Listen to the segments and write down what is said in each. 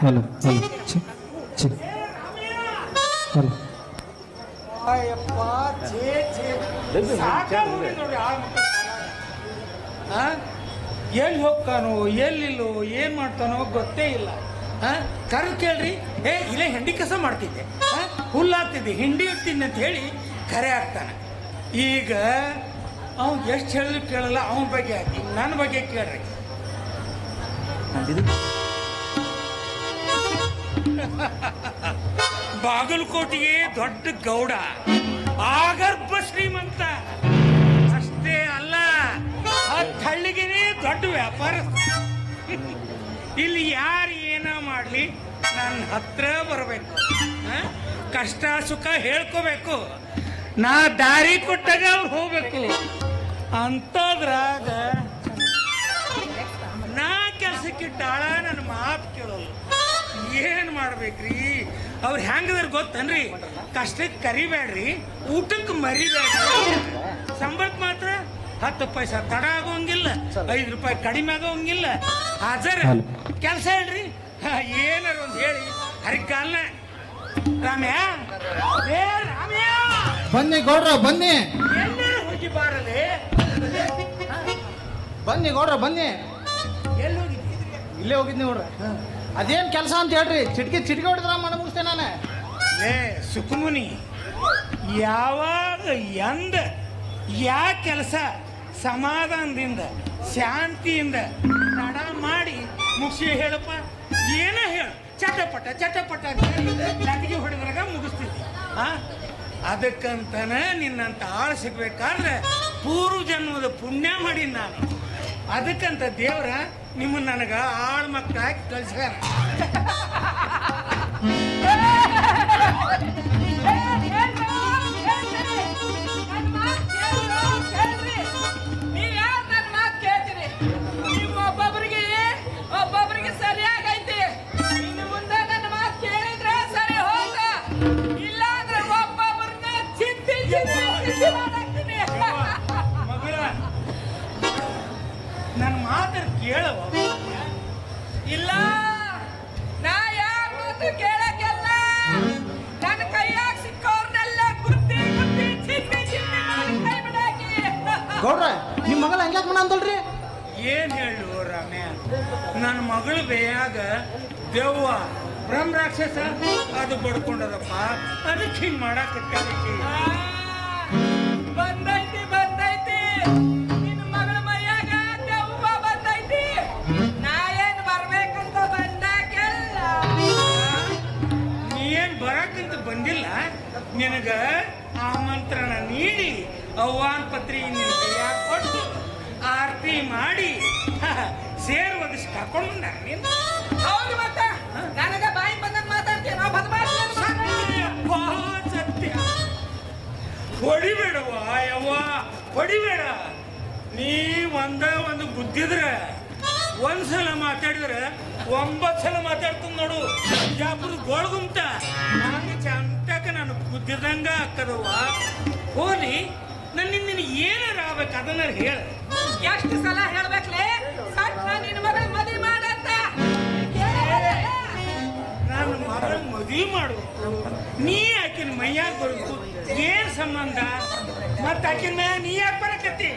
Hello hello ಛಿ ಛಿ hello Ayyappa ಛೇ ಛೇ ಸಾಕಾಗೋಗಿದೆ ನೋಡಿ ಆ ಮಕ್ಕಳ ಎಲ್ಲಿ ಹೋಗ್ತಾನೋ ಎಲ್ಲಿಲ್ಲೋ ಏನು ಮಾಡ್ತಾನೋ ಗೊತ್ತೇ ಇಲ್ಲ. ಕರೆದು ಕೇಳ್ರಿ, ಇಲ್ಲೇ ಹೆಂಡಿ ಕಸ ಮಾಡ್ತಿದ್ದೆ, ಹುಲ್ಲಾಗ್ತಿದ್ದೆ, ಹಿಂಡಿ ಇರ್ತೀನಿ ಅಂತ ಹೇಳಿ ಕರೆ ಆಗ್ತಾನೆ. ಈಗ ಅವ್ನು ಎಷ್ಟು ಹೇಳಿದ್ರು ಕೇಳಲ್ಲ. ಅವನ ಬಗ್ಗೆ ಹಾಕಿ ನನ್ನ ಬಗ್ಗೆ ಕೇಳ್ರಿ. ಬಾಗಲಕೋಟೆಗೆ ದೊಡ್ಡ ಗೌಡ, ಆಗರ್ಭ ಶ್ರೀಮಂತ ಅಷ್ಟೇ ಅಲ್ಲ, ಹಳ್ಳಿಗೆನೇ ದೊಡ್ಡ ವ್ಯಾಪಾರ. ಇಲ್ಲಿ ಯಾರು ಏನ ಮಾಡ್ಲಿ ನನ್ನ ಹತ್ರ ಬರಬೇಕು, ಕಷ್ಟ ಸುಖ ಹೇಳ್ಕೋಬೇಕು, ನಾ ದಾರಿ ಕೊಟ್ಟಾಗ ಅವ್ರು ಹೋಗ್ಬೇಕು. ಅಂತದ್ರಾಗ ನಾ ಕೆಲ್ಸಕ್ಕಿಟ್ಟಾಳ ನನ್ನ ಮಾತು ಕೇಳೋಲ್ಲ. ಏನ್ ಮಾಡ್ಬೇಕ್ರಿ? ಅವ್ರು ಹೆಂಗದ್ರ ಗೊತ್ತನ್ರಿ? ಕಷ್ಟಕ್ಕೆ ಕರಿಬೇಡ್ರಿ, ಊಟಕ್ಕೆ ಮರಿಬೇಡ್ರಿ. ಸಂಬಳಕ್ಕೆ ಮಾತ್ರ 10 ಪೈಸಾ ತಡ ಆಗೋಂಗಿಲ್ಲ, 5 ರೂಪಾಯಿ ಕಡಿಮೆ ಆಗೋಂಗಿಲ್ಲ. ಹಾಜರ್ ಕೆಲಸ ಹೇಳ್ರಿ, ಏನಾರು ಒಂದು ಹೇಳಿ ಹರಿಕಾಲ್ನ. ರಾಮ್ಯ, ರಾಮ್ಯ ಬನ್ನಿ ಗೌಡ್ರ ಬನ್ನಿ. ಎಲ್ಲರೂ ಹೋಗಿ ಬಾರಲೆ. ಬನ್ನಿ ಗೌಡ್ರ ಬನ್ನಿ. ಎಲ್ಲಿ ಹೋಗಿದ್ದಿ? ಇಲ್ಲೇ ಹೋಗಿದ್ನಿ ನೋಡ್ರಿ. ಅದೇನ್ ಕೆಲಸ ಅಂತ ಹೇಳ್ರಿ? ಚಿಟ್ಕಿ ಹೊಡೆದ್ರ ಮನ ಮುಗಿಸ್ತೇ ನಾನು. ಸುಖಮುನಿ, ಯಾವಾಗ ಎಂದ ಯಾ ಕೆಲಸ ಸಮಾಧಾನದಿಂದ ಶಾಂತಿಯಿಂದ ತಡ ಮಾಡಿ ಮುಗಿಸಿ ಹೇಳಪ್ಪ. ಏನ ಹೇಳು, ಚಟಪಟ ಚಟಪಟ ಲಟ್ಟಿಗೆ ಹೊಡೆದ್ರಾಗ ಮುಗಿಸ್ತಿದ್ವಿ. ಅದಕ್ಕಂತನ ನಿನ್ನಂತ ಆಳು ಸಿಗ್ಬೇಕಾದ್ರೆ ಪೂರ್ವ ಜನ್ಮದ ಪುಣ್ಯ ಮಾಡಿ ನಾನು. ಅದಕ್ಕಂತ ದೇವ್ರ ನಿಮ್ಮನ್ನ ನನಗ ಆಳು ಮಕ್ಕಳು ಹಾಕಿ ಕಳ್ಸ್ಯಾರ. ಒಬ್ಬೊಬ್ಬರಿಗೆ ಸರಿಯಾಗೈತಿ. ಇನ್ನು ಮುಂದೆ ನನ್ನ ಮಾತು ಕೇಳಿದ್ರೆ ಸರಿ ಹೋಗ, ಇಲ್ಲಾಂದ್ರೆ ಒಬ್ಬೊಬ್ಬರನ್ನ ಚಿಂತಿ ಮಾಡಾಕ್ತೀನಿ. ಮಗಳ ನನ್ನ ಮಾತನ್ನು ಕೇಳವ. ಇಲ್ಲ, ನಾ ಯಾರ ಮಾತು ಕೇಳಕ್ಕೆಲ್ಲ. ನನ್ನ ಕೈಯಾಗ ಸಿಕ್ಕವ್ರನ್ನೆಲ್ಲ ಗುರ್ತಿ ಗುರ್ತಿ ಚಿಂತಿ ಚಿಂತಿ ಮಾಡಿ ಕೈ ಬಿಡಾಕಿ. ಗೌಡ್ರ ನಿಮ್ಮ ಮಗಳ ಹಂಗ್ಯಾಕ್ ಮನ ಅಂತಲ್ರಿ? ಏನ್ ಹೇಳು ರಾಮ್ಯ, ನನ್ನ ಮಗಳು ಬೇಯಾಗ ದೆವ್ವ ಬ್ರಹ್ಮ ರಾಕ್ಷಸ ಅದು ಬಡ್ಕೊಂಡದಪ್ಪ. ಅದಕ್ಕೆ ಹಿಂಗ್ ಮಾಡಾಕತ್ತಿ. ಬಂದೈತಿ ಬಂದೈತಿ, ನಿನ್ನ ಮಗಳ ಮೈಯಾಗ ದೆವ್ವ ಬಂದೈತಿ. ನಾ ಏನ್ ಬರ್ಬೇಕಂತ ಬಂದಾಗೆಲ್ಲ ನೀ ಏನ್ ಬರಾಕಂತ ಬಂದಿಲ್ಲ. ನಿನಗ ಆಮಂತ್ರಣ ನೀಡಿ ಆಹ್ವಾನ ಪತ್ರಿ ನಿನ್ನ ಕೈಯಾಗ ಕೊಟ್ಟು ಆರತಿ ಮಾಡಿ ಸೇರ್ ಒದಿಸಿ ಕರ್ಕೊಂಡು ಬಂದಾರ. ನೀನು ಹೌದು, ಮತ್ತ ನನಗ ಬಾಯಿ ಬಂದಂಗ ಮಾತಾಡ್ತೀಯ. ನಾವು ಸತ್ಯ. ಹೊಡಿಬೇಡವ ಯವ್ವ, ಹೊಡಿಬೇಡ. ನೀ ಒಂದು ಬುದ್ಧಿದ್ರ ಒಂದ್ಸಲ ಮಾತಾಡಿದ್ರೆ 9 ಸಲ ಮಾತಾಡ್ತದ ನೋಡು. ಬಿಜಾಪುರ ಗೋಳ್ಗುಂಟ ನಂಗೆ ಚಂತಕ ನಾನು ಬುದ್ಧಿದಂಗ ಹಾಕದವ್ವ. ಹೋಲಿ ನನ್ನಿಂದ ಏನಾರ ಆಗ್ಬೇಕು ಅದನ್ನ ಹೇಳ. ಎಷ್ಟು ಸಲ ಹೇಳ್ಬೇಕ್ಲೆ ನಿನ್ನ ಮಗಳ ಮದುವೆ ಮಾಡಂತ? ನಾನು ಮಗಳ ಮದುವೆ ಮಾಡ್ಬೇಕು, ನೀ ಆಕಿನ ಮೈಯಾಗ ಬರ್ಬೇಕು. ಏನ್ ಸಂಬಂಧ? ಮತ್ತ ಆಕಿನ ಮ್ಯಾಗ ನೀ ಯಾಕೆ ಬರಕತ್ತಿ?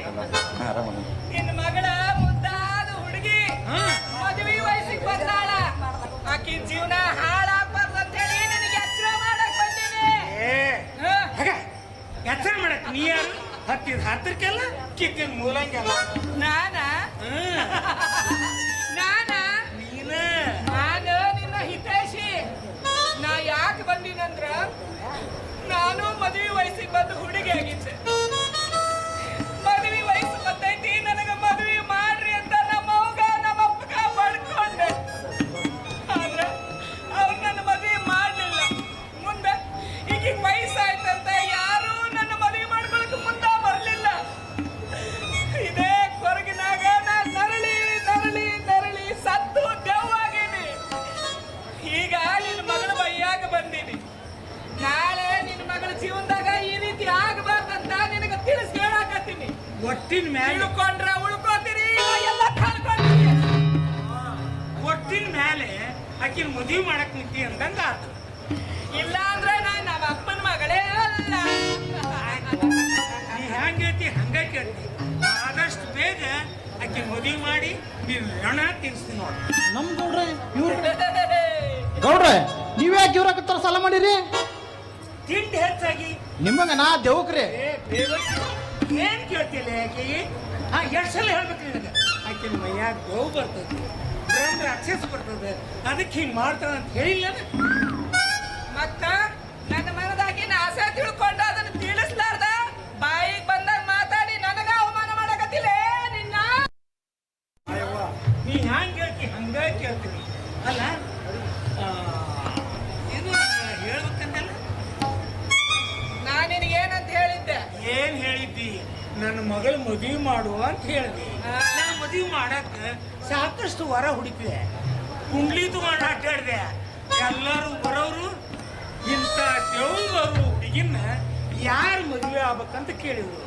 ನಿನ್ನ ಮಗಳ ಮುದ್ದಾದ ಹುಡುಗಿ ಮದುವೆ ವಯಸ್ಸಿಗೆ ಬಂದಾಳ. ಆಕಿನ ಜೀವನ ಹಾಳಾಗ್ಬಾರ್ದು ಅಂತ ಹೇಳಿ ನಿನಗೆ ಎಚ್ಚರ ಮಾಡಕ್ ಬಂದೀನಿ. ಎಚ್ಚರ ಮಾಡಕ್ ನೀ ಯಾರು? ಹತ್ತಿರಕ್ಕೆಲ್ಲ ಕಿತ್ತಿನ ಮೂಲಂಗೆಲ್ಲ ನಾನ ನಾನು ನಿನ್ನ ಹಿತೈಷಿ. ನಾ ಯಾಕೆ ಬಂದೀನಂದ್ರ ನಾನು ಮದುವೆ ವಯಸ್ಸಿಗೆ ಬಂದು ಹುಡುಗಿ ಆಗಿದ್ದೆ. ಮದುವೆ ವಯಸ್ಸು ಬಂದೈತಿ, ನನಗ ಮದುವೆ ಮಾಡ್ರಿ ಅಂತ ನಮ್ಮವ್ಗ ನಮ್ಮಪ್ಪಗ ಬಡ್ಕೊಂಡೆ. ಆದ್ರ ಅವ್ರು ನನ್ನ ಮದುವೆ ಮಾಡ್ಲಿಲ್ಲ. ಮುಂದೆ ಈಗ ವಯಸ್ಸಾಯ್ತಂತ ಯಾರು ನನ್ನ ಮದುವೆ ಮಾಡ್ಕೊಳಕ್ ಮುಂದೆ ಬರ್ಲಿಲ್ಲ. ಇದೇ ಕೊರಗಿನಾಗ ನಾನು ನರಳಿ ನರಳಿ ನರಳಿ ಸತ್ತು ದೆವ್ವಾಗೀನಿ. ಈಗ ನಿನ್ನ ಮಗಳ ಬೈಯಾಗ ಬಂದೀನಿ. ನಾಳೆ ನಿನ್ನ ಮಗಳ ಜೀವನದಾಗ ಈ ರೀತಿ ಆಗಬಾರ್ದಂತ ನಿನಗೆ ತಿಳಿಸಿ ಹೇಳಾಕತ್ತೀನಿ. ಒಟ್ಟಿನ ಮ್ಯಾಲ ಉಳ್ಕೊಂಡ್ರ ಉಳ್ಕೋತೀರಿ, ಎಲ್ಲ ಕಳ್ಕೊಂಡ್ರಿ. ಒಟ್ಟಿನ ಮೇಲೆ ಆಕಿನ ಮದುವೆ ಮಾಡಕ್ ನಿಂತಿ ಅಂದಂಗ ಆತು. ಇಲ್ಲ ಅಂದ್ರೆ ನಾನು ನಮ್ಮ ಅಪ್ಪನ ಮಗಳೇ ಅಲ್ಲ. ನೀ ಹ್ಯಾಂಗ ಹೇಳ್ತಿ ಹಂಗ ಕೇಳ್ತಿ. ಆದಷ್ಟು ಬೇಗ ಆಕಿನ ಮದುವೆ ಮಾಡಿ ನೀನು ಋಣ ತೀರಿಸ್ತೀನಿ ನೋಡಿ. ನಮ್ ಗೌಡ್ರೆ ಇವ್ರ ಗೌಡ್ರೆ ನೀವ್ಯಾಕೆ ಇವ್ರಾಗ ಸಾಲ ಮಾಡಿರಿ? ತಿಂಡಿ ಹೆಚ್ಚಾಗಿ ನಿಮಗ ನಾ ದೇವಕ್ರಿ. ಏನ್ ಕೇಳ್ತಿಲ್ಲ ಆಕಿ? ಎಷ್ಟು ಸಲ ಹೇಳ್ಬೇಕು ನಿನಗೆ? ಆಕಿನ ಮೈಯಾಗ ಗೋವು ಬರ್ತದೆ, ರಾಕ್ಷಸ ಬರ್ತದೆ, ಅದಕ್ಕೆ ಹಿಂಗ್ ಮಾಡ್ತಾಳ ಅಂತ ಹೇಳಿಲ್ಲ. ಮತ್ತ ನನ್ನ ಮನದಾಗಿನ ಆಸೆ ತಿಳ್ಕೊಂಡು ಅದನ್ನ ತಿಳಿಸ್ಲಾರ್ದ ಬಾಯಿಗೆ ಬಂದಾಗ ಮಾತಾಡಿ ನನಗ ಅವಮಾನ ಮಾಡಕತ್ತಿಲ್ಲ ನಿನ್ನ. ನೀ ಹ್ಯಾಂಗ ಹೇಳ್ತಿ ಹಂಗ ಕೇಳ್ತೀನಿ. ಅಲ್ಲ ಇದು ಹೇಳ್ಬೇಕಂದಲ್ಲ, ನಾನು ನಿನಗೇನಂತ ಹೇಳಿದ್ದೆ? ಏನ್ ಹೇಳಿದ್ದಿ? ನನ್ನ ಮಗಳ ಮದುವೆ ಮಾಡು ಅಂತ ಹೇಳಿದಿ. ನಾನು ಮದುವೆ ಮಾಡಕ್ಕ ಸಾಕಷ್ಟು ವರ ಹುಡುಕಿದೆ, ಕುಂಡ್ಲಿ ತಗೊಂಡು ಅಡ್ಡಾಡಿದೆ. ಎಲ್ಲರೂ ಬರೋರು ಇಂಥ ದೇವ್ರು ಹುಡುಗಿನ ಯಾರು ಮದುವೆ ಆಗ್ಬೇಕಂತ ಕೇಳಿದ್ರು.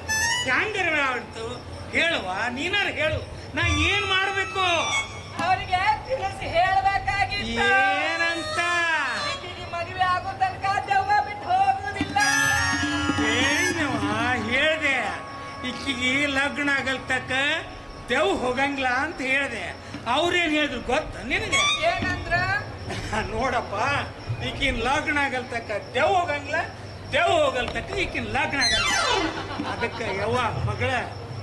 ಹ್ಯಾಂಗರ ಆಡ್ತು ಹೇಳುವ, ನೀನಾರ ಹೇಳು, ನಾ ಏನ್ ಮಾಡ್ಬೇಕು? ಅವರಿಗೆ ತಿಳಿಸಿ ಹೇಳ್ಬೇಕಾಗಿತ್ತು. ಏನಂತ? ಮದುವೆ ಆಗೋ ತನಕ ದೆವ್ವ ಬಿಟ್ಟು ಹೋಗುದಿಲ್ಲ. ಹೇಳ್ದೆ ಈಕಿಗೆ ಲಗ್ನ ಆಗಲ್ ತಕ್ಕ ದೆವ್ ಹೋಗಂಗಿಲ್ಲ ಅಂತ ಹೇಳ್ದೆ. ಅವ್ರೇನ್ ಹೇಳಿದ್ರು ಗೊತ್ತ ನಿನಗೆ? ಏನಂದ್ರ? ನೋಡಪ್ಪ, ಈಕಿನ ಲಗ್ನ ಆಗಲ್ ತಕ್ಕ ದೆವ್ ಹೋಗಂಗಿಲ್ಲ, ದೆವ್ ಹೋಗಲ್ ತಕ್ಕ ಈಕಿನ ಲಗ್ನ ಆಗಲ್ಲ. ಅದಕ್ಕೆ ಯವ್ವ ಮಗಳ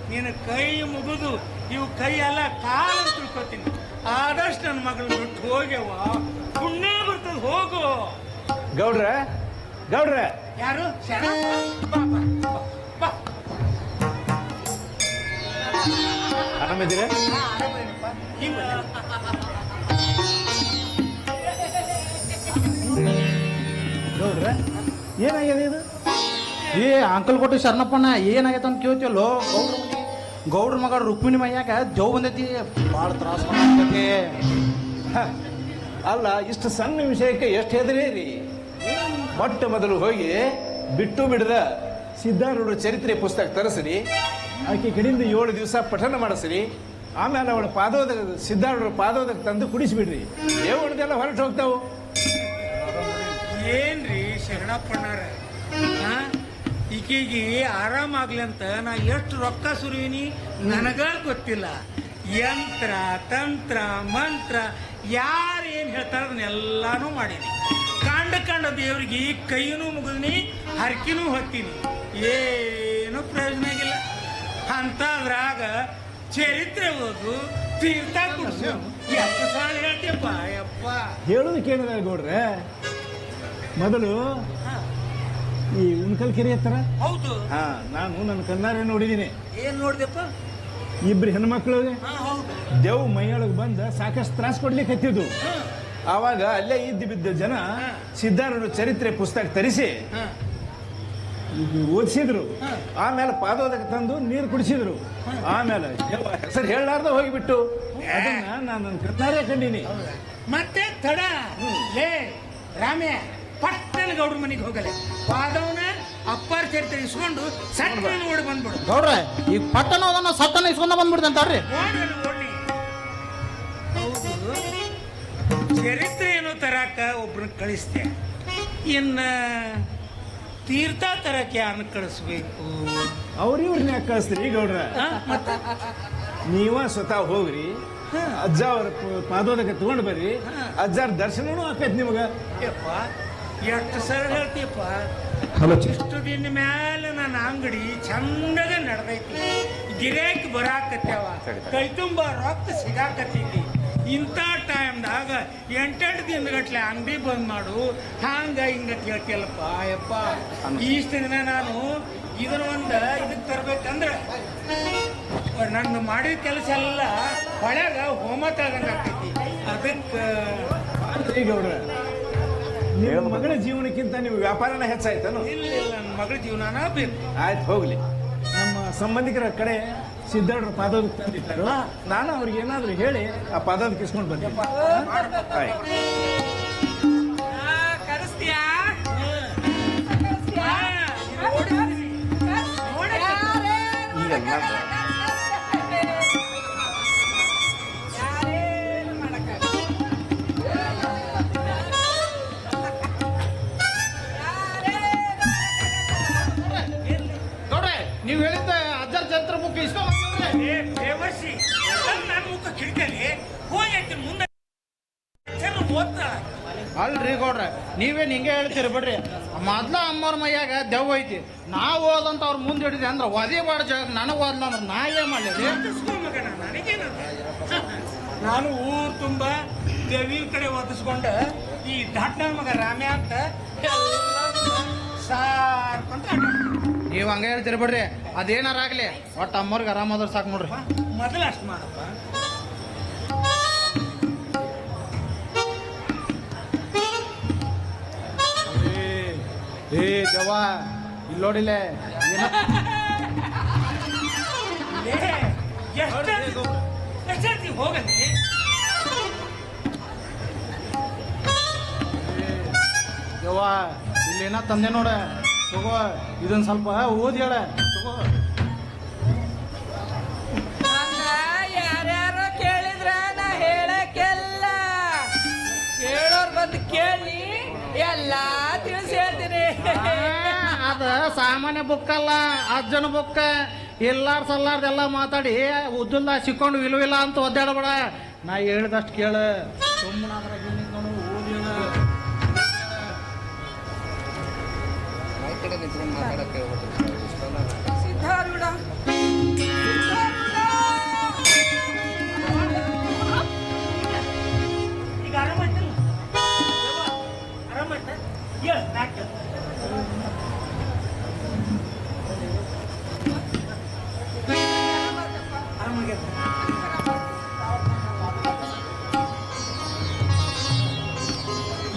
ನೀನು ಕೈ ಮುಗಿದು ಇವು ಕೈ ಎಲ್ಲ ಕಾಲು ತಿಳ್ಕೊತೀನಿ. ಆದಷ್ಟು ನನ್ನ ಮಗಳು ಬಿಟ್ಟು ಹೋಗ್ಯವ, ಪುಣ್ಯ ಬರ್ತದ, ಹೋಗು. ಗೌಡ್ರ ಗೌಡ್ರ ಯಾರು? ಶರಣ? ಬಾ, ಬಾ, ಬಾ, ಬಾ. ಆರಾಮಿದ್ದೀರ? ಆರಾಮದೇನಪ್ಪ. ಹಿಂಗ್ ಗೌಡ್ರ ಏನಾಗಿದೆ ಇದು? ಏ ಅಂಕಲ್ ಕೊಟ್ಟು ಶರಣಪ್ಪಣ್ಣ ಏನಾಗೈತೆ ಅಂತ ಕೇಳ್ತೀವಲ್ಲೋ. ಗೌಡ್ರ ಮಗ ರುಕ್ಮಿಣಿ ಮೈಯಾಗ ಜವ್ ಬಂದೈತಿ, ಭಾಳ ತ್ರಾಸ ಮಾಡೈತಿ. ಹ, ಅಲ್ಲ, ಇಷ್ಟು ಸಣ್ಣ ವಿಷಯಕ್ಕೆ ಎಷ್ಟು ಹೆದರಿ? ಮೊಟ್ಟ ಮೊದಲು ಹೋಗಿ ಬಿಟ್ಟು ಬಿಡದ ಸಿದ್ಧಾರೂಢ ಚರಿತ್ರೆ ಪುಸ್ತಕ ತರಿಸ್ರಿ, ಆಕೆ ಕಡೆಯಿಂದ 7 ದಿವಸ ಪಠನ ಮಾಡಿಸ್ರಿ. ಆಮೇಲೆ ಅವಳ ಪಾದೋದಕ ಸಿದ್ಧಾರೂಢರ ಪಾದೋದಕ ತಂದು ಕುಡಿಸ್ಬಿಡ್ರಿ. ದೇವಣದೆಲ್ಲ ಹೊರಟು ಹೋಗ್ತಾವು. ಏನ್ರಿ ಶರಣಪ್ಪಣ್ಣಾರ, ಈಕೆಗೆ ಆರಾಮಾಗ್ಲಿ ಅಂತ ನಾ ಎಷ್ಟು ರೊಕ್ಕ ಸುರುವಿನಿ ನನಗ ಗೊತ್ತಿಲ್ಲ. ಯಂತ್ರ ತಂತ್ರ ಮಂತ್ರ ಯಾರು ಏನ್ ಹೇಳ್ತಾರ ಅದನ್ನೆಲ್ಲಾನು ಮಾಡೀನಿ. ಕಂಡ ದೇವ್ರಿಗೆ ಕೈನೂ ಮುಗಿದ್ನಿ, ಹರಕಿನೂ ಹೊತ್ತೀನಿ, ಏನು ಪ್ರಯೋಜನ ಆಗಿಲ್ಲ. ಅಂತದ್ರಾಗ ಚರಿತ್ರೆ ಓದು, ತೀರ್ಥ ಕುಡಿಸು, ಎಷ್ಟು ಸಾಲ ಹೇಳ್ತೀಯಪ್ಪ ಯಪ್ಪ. ಹೇಳೋದಕ್ಕೆ ಏನಿದೆ ಗೌಡ್ರೆ? ಮೊದಲು ಈ ಉಣ್ಕಲ್ ಕೆರೆ ಹತ್ರ ಹೌದು, ನಾನು ನನ್ನ ಕಣ್ಣಾರೆ ನೋಡಿದ್ದೀನಿ. ಏನ್ ನೋಡ್ದಪ್ಪ? ಇಬ್ರು ಹೆಣ್ಮಕ್ಳು ಹೌದು, ದೇವ್ ಮೈಯೊಳಗೆ ಬಂದ ಸಾಕಷ್ಟು ತ್ರಾಸ ಕೊಡ್ಲಿಕ್ಕೆ ಹತ್ತಿದ್ದು. ಆವಾಗ ಅಲ್ಲೇ ಇದ್ದು ಬಿದ್ದ ಜನ ಸಿದ್ಧಾರೂಢ ಚರಿತ್ರೆ ಪುಸ್ತಕ ತರಿಸಿ ಓದಿಸಿದ್ರು. ಆಮೇಲೆ ಪಾದೋದಕ ತಂದು ನೀರು ಕುಡಿಸಿದ್ರು. ಆಮೇಲೆ ಹೆಸರು ಹೇಳಲಾರ್ದ ಹೋಗಿಬಿಟ್ಟು ಅದನ್ನ ನಾನು ನನ್ನ ಕಣ್ಣಾರೆ ಕಂಡೀನಿ. ಮತ್ತೆ ತಡ ಲೇ ರಾಮ್ಯ, ಪಟ್ಟಣ ಗೌಡ್ರ ಮನೆಗೆ ಹೋಗಲೆ, ಪಾದವನ ಅಪ್ಪಾರ ಚರಿತ್ರೆ ಇಸ್ಕೊಂಡು ಸಣ್ಣ ಓಡಿ ಬಂದ್ಬಿಡು. ಗೌಡ್ರೆ ಈಗ ಪಟ್ಟಣ ಹೋದನ್ನ ಸತ್ತನ ಇಸ್ಕೊಂಡ ಬಂದ್ಬಿಡ್ತೆ ಅಂತಾರ್ರಿ. ಓಡಿ. ಹೌದು, ಚರಿತ್ರೆ ಏನೋ ತರಾಕ ಒಬ್ರನ್ನ ಕಳಿಸ್ತೆ, ಇನ್ನ ತೀರ್ಥ ತರಕ್ಕೆ ಯಾರನ್ನ ಕಳಿಸ್ಬೇಕು? ಅವ್ರಿವ್ರನ್ನ ಯಾಕೆ ಕಳಿಸ್ತೀರಿ ಗೌಡ್ರ? ನೀವ ಸ್ವತಃ ಹೋಗ್ರಿ, ಅಜ್ಜ ಅವ್ರ ಪಾದೋದಕ ತಗೊಂಡು ಬರ್ರಿ, ಅಜ್ಜಾರ ದರ್ಶನನೂ ಆಕೈತಿ ನಿಮಗ. ಯಪ್ಪ ಎಷ್ಟು ಸರಳ ಹೇಳ್ತೀಯಪ್ಪ. ಇಷ್ಟು ದಿನ ಮ್ಯಾಲೆ ನನ್ನ ಅಂಗಡಿ ಚಂದಾಗ ನಡೆದೈತಿ, ಗಿರಾಕಿ ಬರಾಕತ್ಯಾವ, ಕೈ ತುಂಬ ರೊಕ್ಕ ಸಿಗಾಕತ್ತೈತಿ. ಇಂಥ ಟೈಮ್ದಾಗ 8 ದಿನಗಟ್ಲೆ ಅಂಗಡಿ ಬಂದ್ ಮಾಡು, ಹಂಗ ಹಿಂಗ ಕೇಳ್ತಿಯಲ್ಲಪ್ಪ ಯಪ್ಪ. ಇಷ್ಟು ದಿನ ನಾನು ಇದನ್ನ ಇದಕ್ಕೆ ತರ್ಬೇಕಂದ್ರೆ ನನ್ನ ಮಾಡಿದ ಕೆಲಸ ಎಲ್ಲ ಹೊಳ್ಯಾಗ ಹೋಮ ತಳದಂಗ ಆಗ್ತೈತಿ. ಅದಕ್ಕೆ ಗೌಡ್ರ, ನಿಮ್ಮ ಮಗಳ ಜೀವನಕ್ಕಿಂತ ನೀವು ವ್ಯಾಪಾರನ ಹೆಚ್ಚಾಯ್ತಾನು? ಇಲ್ಲ, ನನ್ನ ಮಗಳ ಜೀವನಾನ ಬೇಕು. ಆಯ್ತು, ಹೋಗ್ಲಿ. ನಮ್ಮ ಸಂಬಂಧಿಕರ ಕಡೆ ಸಿದ್ಧಾರೂಢರ ಪಾದೋದಕ ತಂದಿಟ್ಟಾರು, ನಾನು ಅವ್ರಿಗೆ ಏನಾದ್ರು ಹೇಳಿ ಆ ಪಾದೋದಕ ಇಸ್ಕೊಂಡು ಬಂದೆ. ಆಯ್ತು. ಕರೆಸ್ತೀಯಾ? ಈಗ ಯಾರೇನು ಮಾಡಕ್ಕಾಗಲ್ಲ. ನೀವ್ ಹೇಳಿದ್ದ ಅಜ್ಜರ ಚರಿತ್ರ ಬುಕ್ ಇಸ್ಕೊಂಡ್ರೆ ಬೇವರ್ಸಿ ನನ್ನ ಮುಖ ಕಿಡ್ಕಲಿ ಹೋಗಿ ಮುಂದೆ ಓದ್ತಾಳ. ಅಲ್ರಿ ಗೌಡ್ರ ನೀವೇನ್ ಹಿಂಗೆ ಹೇಳ್ತೀರಿ ಬಿಡ್ರಿ. ಮೊದ್ಲ ಅಮ್ಮವ್ರ ಮೈಯಾಗ ದೆವ್ವ ಐತಿ. ನಾವು ಓದಂತ ಅವ್ರ ಮುಂದೆ ಹಿಡಿದೆ ಅಂದ್ರೆ ಒದಿ ಬಾಡ ಜಾಗ ನನಗೆ ಓದ್ಲ ಅಂದ್ರೆ ನಾ ಏನ್ ಮಾಡ್ಲಿ? ಮಗನ ನನಗೇನ ನಾನು ಊರ್ ತುಂಬ ದೇವಿ ಕಡೆ ಓದಿಸ್ಕೊಂಡ ಈ ದಾಟ್ನ ಮಗ ರಾಮ್ಯ ಅಂತ ಸಾರ್ಕೊಂತ ನೀವ್ ಹಂಗ ಹೇಳ್ತೀರಿ ಬಿಡ್ರಿ. ಅದೇನಾರ ಆಗ್ಲಿ ಒಟ್ಟು ಅಮ್ಮವ್ರಿಗೆ ಆರಾಮಾದ್ರ ಸಾಕು ನೋಡ್ರಿ. ಮೊದಲು ಅಷ್ಟು ಮಾಡಪ್ಪ. ಏ ದೆವ್ವ ಇಲ್ಲಿ ನೋಡಿಲೆ ಎಷ್ಟೊತ್ತಿ ಹೋಗಲಿ ದೆವ್ವ ಇಲ್ಲೇನ ತಂದೆ ನೋಡ ತಗೋ ಇದನ್ನ ಸ್ವಲ್ಪ ಓದಿ ಹೇಳ ತಗೋ. ಯಾರ್ಯಾರೋ ಕೇಳಿದ್ರ ನಾ ಹೇಳಕ್ಕೆಲ್ಲ ಕೇಳೋರ್ ಬಂದು ಕೇಳಿ ಎಲ್ಲಾ ತಿಳಿಸಿ ಹೇಳ್ತೀನಿ. ಅದ ಸಾಮಾನ್ಯ ಬುಕ್ ಅಲ್ಲ, ಅಜ್ಜನ ಬುಕ್. ಎಲ್ಲಾರ್ ಸಲ್ಲಾರ್ದೆಲ್ಲ ಮಾತಾಡಿ ಉದ್ದುಲ್ದ ಸಿಕ್ಕೊಂಡು ವಿಲ್ವಿಲ್ಲ ಅಂತ ಒದ್ದಾಡಬೇಡ. ನಾ ಹೇಳಿದಷ್ಟು ಕೇಳ. ಸುಮ್ಮನೆ ಓದಿ ಸಿದ್ಧಾರೂಢ ಈಗ ಆರಾಮಾಯ್ತಲ್ಲ? ಆರಾಮಾಯ್ತ? ಹೇಳ ನಾಲ್ಕು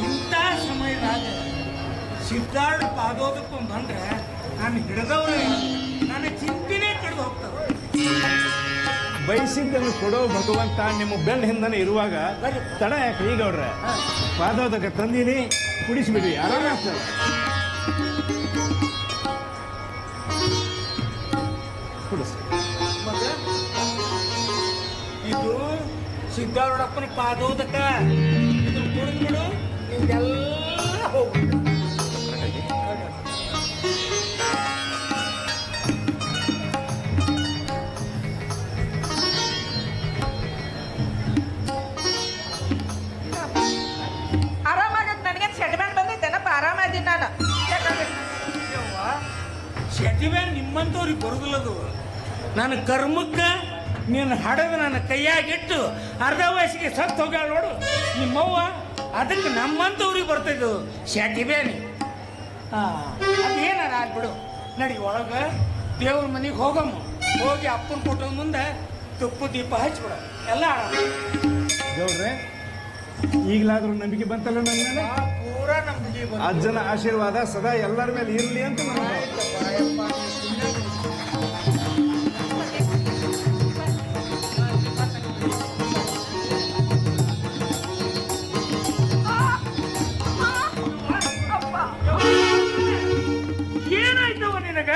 ಇಂಥ ಸಮಯದಾಗ ಸಿದ್ಧಾರ್ಥ ಪಾದೋದಕ್ಕೂ ಬಂದ್ರೆ ನಾನು ಹಿಡಿದವ್ರೆ ನನ್ನ ಚಿಂತೆನೇ ಕಳೆದು ಹೋಗ್ತವೆ. ಬಯಸಿದ್ದನ್ನು ಕೊಡೋ ಭಗವಂತ ನಿಮ್ಮ ಬೆನ್ನ ಹಿಂದನೆ ಇರುವಾಗ ತಡ ಯಾಕೆ ಈಗ ಅವ್ರೆ ಪಾದೋದಕ ತಂದಿನಿ, ಕುಡಿಸ್ಬಿಡಿ, ಆರಾಮ ಆಗ್ತದೆ. ಕುಡಿಸ್. ಇದು ಸಿದ್ಧಾರೂಢಪ್ಪನ ಪಾದೋದಕ. ಇದನ್ನ ಕುಡಿದ್ಬಿಡು, ನಿಮ್ಗೆಲ್ಲ ಹೋಗ್ಬಿಡು. ಆರಾಮಾಗತ್ ನನಗೇನು ಸೆಟ್ಮೆಂಟ್ ಬಂದೈತೆನಪ್ಪ? ಆರಾಮಾದೀನಿ ನಾನು. ಶೆಟಿವೆ ನಿಮ್ಮಂತವ್ರಿಗೆ ಬರುದಿಲ್ಲದು. ನನ್ನ ಕರ್ಮಕ್ಕೆ ನೀನು ಹಡದು ನನ್ನ ಕೈಯಾಗಿಟ್ಟು ಅರ್ಧ ವಯಸ್ಸಿಗೆ ಸತ್ತು ಹೋಗ್ಯಾಳ ನೋಡು ನಿಮ್ಮವ್ವ. ಅದಕ್ಕೆ ನಮ್ಮಂತವ್ರಿಗೆ ಬರ್ತಿದ್ದು ಶೆಟಿಬೇನಿ. ಅದೇನಾರ ಆಗ್ಬಿಡು. ನಡಿ ಒಳಗೆ ದೇವ್ರ ಮನೆಗೆ ಹೋಗಮ್ಮ. ಹೋಗಿ ಅಪ್ಪನ ಕೊಟ್ಟ ಮುಂದೆ ತುಪ್ಪ ದೀಪ ಹಚ್ಬಿಡು, ಎಲ್ಲ ಆರಾಮ. ಗೌಡ್ರೆ ಈಗಲಾದ್ರೂ ನಂಬಿಕೆ ಬಂತಲ್ಲ ನನ್ನ ಮೇಲೆ? ಪೂರಾ ನಂಬಿಕೆ ಬಂತು. ಅಜ್ಜನ ಆಶೀರ್ವಾದ ಸದಾ ಎಲ್ಲರ ಮೇಲೆ ಇರಲಿ ಅಂತ ನಾನು ಏನಾಯ್ತವ ನಿನಗ?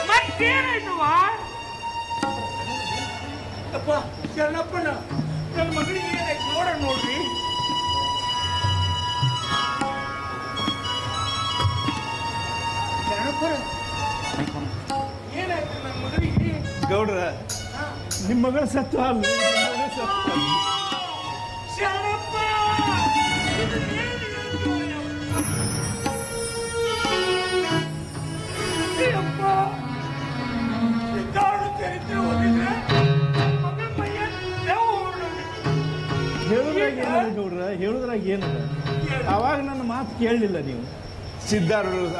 ಮತ್ತೇನಾಯ್ತವ? ಅಪ್ಪ ಶರಣಪ್ಪನ ನನ್ನ ಮಗಳಿಗೆ ಏನಾಯ್ತು ನೋಡ್ರಿ. ಶರಣಪ್ಪರ ಏನಾಯ್ತು ನನ್ನ ಮಗಳಿಗೆ? ಗೌಡ್ರ ನಿಮ್ಮ ಮಗಳ ಸತ್ತು ಅಲ್ಲ, ಶರಣಪ್ಪ ಅಪ್ಪ ಸಿದ್ಧಾರ್ಥ ಚರಿತ್ರೆ ಓದಿದ್ರೆ ಮಗಳ ಮೈಯ ನೋವು ಹೇಳುದ್ರಾಗ ಏನದ ಗೌಡ್ರ, ಹೇಳುದ್ರಾಗ ಏನದ? ಅವಾಗ ನನ್ನ ಮಾತು ಕೇಳಲಿಲ್ಲ ನೀವು. ಸಿದ್ಧಾರೂಢ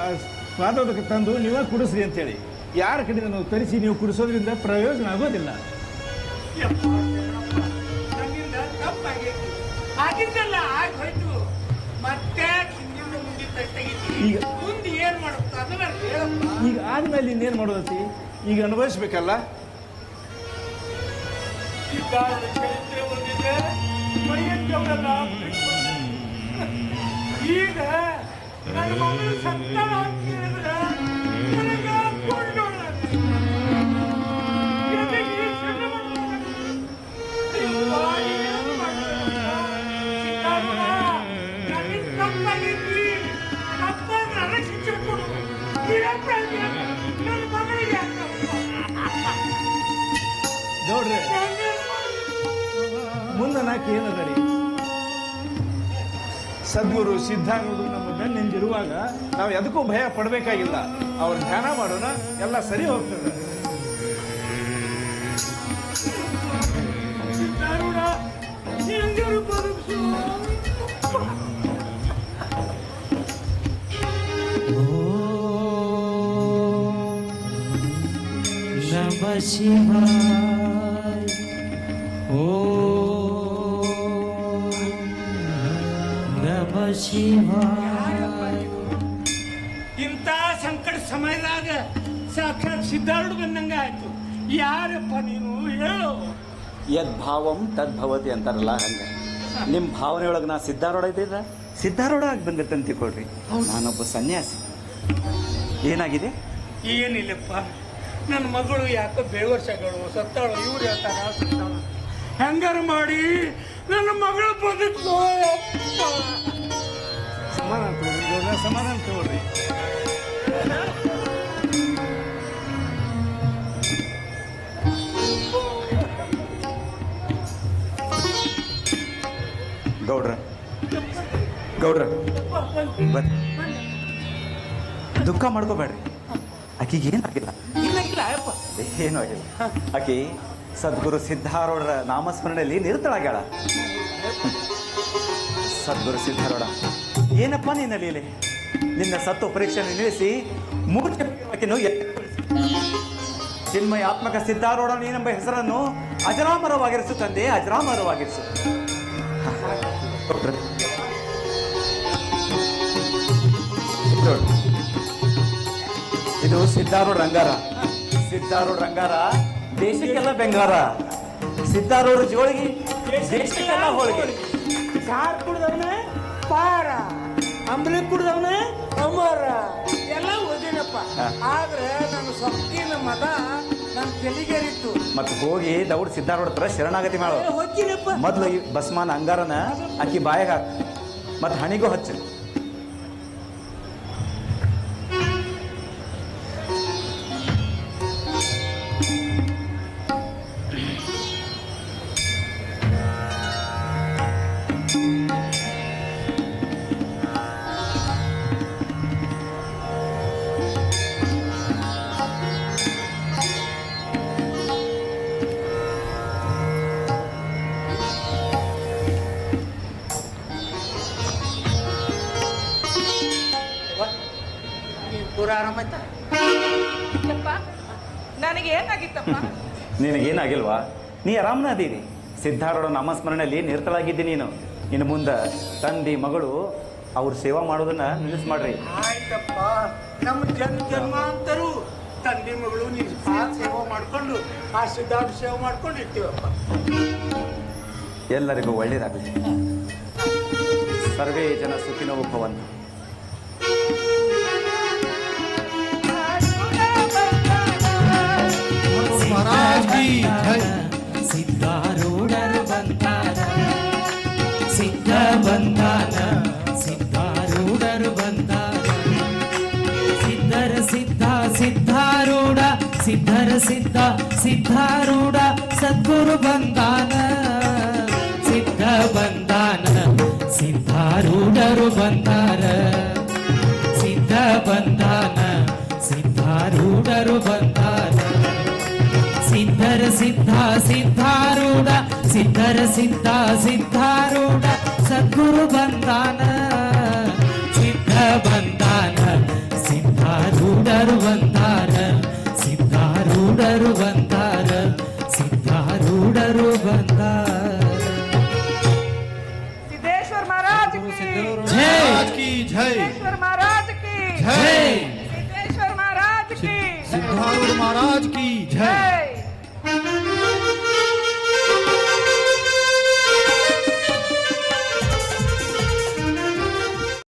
ಪಾದೋದಕ್ಕೆ ತಂದು ನೀವೇ ಕುಡಿಸ್ರಿ ಅಂತೇಳಿ ಯಾರ ಕಡೆ ನಾವು ತರಿಸಿ ನೀವು ಕುಡಿಸೋದ್ರಿಂದ ಪ್ರಯೋಜನ ಆಗೋದಿಲ್ಲ. ನನ್ನಿಂದ ತಪ್ಪಾಗೈತಿ. ಆಗಿದ್ದೆಲ್ಲ ಆಗಿ ಹೋಯ್ತು. ಮತ್ತೆ ಹಿಂದಿನ ಮುಂದೆ ತೆಗಿತಿ. ಈಗ ಮುಂದೆ ಏನ್ ಮಾಡುತ್ತ ಅದನ್ನ ಹೇಳಪ್ಪ. ಈಗ ಆದ್ಮೇಲೆ ಇನ್ನೇನು ಮಾಡೋದತಿ? ಈಗ ಅನುಭವಿಸ್ಬೇಕಲ್ಲ. ಸಿದ್ಧಾರ್ಥ ಚರಿತ್ರೆ ಓದಿದ್ರೆ ಮೈಯೆಲ್ಲ ಈಗ ನನ್ನ ಮಗಳು ಸತ್ತ ಅಂತ ಹೇಳಿದ್ರೆ ನನಗೆ ಕೊಂಡೋಳ. ನನ್ನ ಮಗಳಿಗೆ ನೋಡ್ರಿ ಮುಂದೆ ನಾಕೆ ಏನದರಿ ಸದ್ಗುರು ಸಿದ್ಧಾರೂಢರು ನಮ್ಮ ಬೆನ್ನಿಂದಿರುವಾಗ ನಾವು ಎದಕ್ಕೂ ಭಯ ಪಡಬೇಕಾಗಿಲ್ಲ. ಅವ್ರ ಧ್ಯಾನ ಮಾಡೋಣ, ಎಲ್ಲ ಸರಿ ಹೋಗ್ತದೆ. ನಮಃ ಶಿವಾಯ ನಮಃ ಶಿವಾಯ. ಇಂಥ ಸಂಕಟ ಸಮಯದಾಗ ಸಾಕ್ಷಾತ್ ಸಿದ್ಧಾರೂಢ ಬಂದಂಗ ಆಯ್ತು. ಯಾರಪ್ಪ ನೀನು ಹೇಳು. ಯದ್ಭಾವಂ ತದ್ಭವತಿ ಅಂತಾರಲ್ಲ ಹಂಗೆ ನಿಮ್ಮ ಭಾವನೆ ಒಳಗೆ ನಾ ಸಿದ್ಧಾರೂಢ ಇದ್ದೀರ ಸಿದ್ಧಾರೂಢ ಆಗಿ ಬಂದಿರ್ತಂತ ತಿಳ್ಕೊಳ್ರಿ. ನಾನೊಬ್ಬ ಸನ್ಯಾಸಿ. ಏನಾಗಿದೆ? ಏನಿಲ್ಲಪ್ಪ, ನನ್ನ ಮಗಳು ಯಾಕೋ ಬೇವರ್ಷಗಳು ಸತ್ತಾಳು, ಇವ್ರು ಹೇಳ್ತಾರ ಸತ್ತಾಳು. ಹೆಂಗಾರ ಮಾಡಿ ನನ್ನ ಮಗಳು ಬದುಕು. ಸಮಾಧಾನ ತಗೊಳ್ರಿ, ಸಮಾಧಾನ ತಗೊಳ್ರಿ. ಗೌಡ್ರ ಗೌಡ್ರ ಬರ್ರಿ, ದುಃಖ ಮಾಡ್ಕೋಬೇಡ್ರಿ. ಆಕಿಗೆ ಏನಾಗಿಲ್ಲ, ಏನೂ ಆಗಿಲ್ಲ. ಆಕಿ ಸದ್ಗುರು ಸಿದ್ಧಾರೂಢರ ನಾಮಸ್ಮರಣೆಯಲ್ಲಿ ನಿರತಳಾಗ್ಯಾಳ. ಸದ್ಗುರು ಸಿದ್ಧಾರೂಢ, ಏನಪ್ಪ ನಿನ್ನ ಲೀಲೆ? ನಿನ್ನ ಸತ್ತು ಪರೀಕ್ಷೆ ನಿಲ್ಲಿಸಿ ಮೂರ್ಛೆ ಚಿನ್ಮಯಾತ್ಮಕ ಸಿದ್ಧಾರೂಢ ನೀನೆಂಬ ಹೆಸರನ್ನು ಅಜರಾಮರವಾಗಿರಿಸು ತಂದೆ, ಅಜರಾಮರವಾಗಿರಿಸು. ಇದು ಸಿದ್ಧಾರೂಢ ರಂಗಾರ. ಸಿದ್ಧಾರೂಢ ರಂಗಾರ ದೇಶಕ್ಕೆಲ್ಲ ಬೆಂಗಾರ. ಸಿದ್ಧಾರೂಢ ಜೋಳಿಗೆ ದೇಶಕ್ಕೆಲ್ಲ ಹೋಳಿಗೆ. ಸಾರ್ ಕುಡ್ದವನ ಪಾರ, ಅಂಬಲಿ ಕುಡ್ದವನ ಅಮರ ಎಲ್ಲ ಓದಿನಪ್ಪ. ಆದ್ರೆ ನನ್ನ ಸೊಕ್ಕಿನ ಮತ ನನ್ನ ತೆಲಿಗೇರಿತ್ತು. ಮತ್ತೆ ಹೋಗಿ ದೌಡ್ ಸಿದ್ಧಾರೂಢ ಹತ್ರ ಶರಣಾಗತಿ ಮಾಡು. ಹೋಗಿನಪ್ಪ. ಮೊದ್ಲು ಈ ಭಸ್ಮಾನ ಅಂಗಾರನ ಅಕ್ಕಿ ಬಾಯಾಗ ಹಾಕ, ಮತ್ತೆ ಹಣಿಗೂ ಹಚ್ಚು. ಪೂರ ಆರಾಮಾಯ್ತಾ? ನನಗೆ ಏನಾಗಿತ್ತಪ್ಪ? ನಿನಗೇನಾಗಿಲ್ವಾ? ನೀ ಆರಾಮನ ಅದೀರಿ. ಸಿದ್ಧಾರೂಢ ನಾಮಸ್ಮರಣೆಯಲ್ಲಿ ನಿರತಳಾಗಿದ್ದಿ ನೀನು. ಇನ್ನು ಮುಂದೆ ತಂದೆ ಮಗಳು ಅವ್ರ ಸೇವಾ ಮಾಡೋದನ್ನ ನಿಲ್ಲಿಸ್ ಮಾಡ್ರಿ. ಆಯ್ತಪ್ಪ, ನಮ್ಮ ಜನ್ಮಾಂತರು ತಂದೆ ಮಗಳು ನೀನು ಸೇವೆ ಮಾಡ್ಕೊಂಡು ಆ ಸಿದ್ಧಾರ್ಥ ಸೇವೆ ಮಾಡ್ಕೊಂಡು ಇರ್ತೀವಪ್ಪ. ಎಲ್ಲರಿಗೂ ಒಳ್ಳೇದಾಗಲಿ. ಸರ್ವೇ ಜನ ಸುಖಿನೋ ಭವಂತು. ಸಿದ್ಧಾರೂಢರು ಬಂದಾನ, ಸಿದ್ಧ ಬಂದಾನ, ಸಿದ್ಧಾರೂಢರು ಬಂದಾನ. ಸಿದ್ಧರ ಸಿದ್ಧ ಸಿದ್ಧಾರೂಢ, ಸಿದ್ಧರ ಸಿದ್ಧ ಸಿದ್ಧಾರೂಢ, ಸದ್ಗುರು ಬಂದಾನ, ಸಿದ್ಧ ಬಂದಾನ, ಸಿದ್ಧಾರೂಢರು ಬಂದಾರ. ಸಿದ್ಧ ಬಂದಾನ, ಸಿದ್ಧಾರೂಢರು ಬಂದಾರ. ಸಿದ್ಧರ ಸಿದ್ಧ ಸಿದ್ಧಾರೂಢ, ಸಿದ್ಧರ ಸಿದ್ಧ ಸಿದ್ಧಾರೂಢ, ಸದ್ಗುರು ಬಂದಾನ, ಸಿದ್ಧ ಬಂದಾನ, ಸಿದ್ಧಾರೂಢರು ಬಂದಾರ. ಸಿದ್ಧಾರೂಢರು ಬಂದಾರ, ಸಿದ್ಧಾರೂಢರು ಬಂದಾರ. ಸಿದ್ದೇಶ್ವರ ಮಹಾರಾಜ್ ಜೈ ಸಿದ್ದೇಶ್ವರ ಮಹಾರಾಜ್ ಕಿ ಜೈ ಸಿದ್ದೇಶ್ವರ ಮಹಾರಾಜ್ ಕಿ ಸಿದ್ಧಾರೂಢ ಮಹಾರಾಜ್ ಕಿ ಜೈ.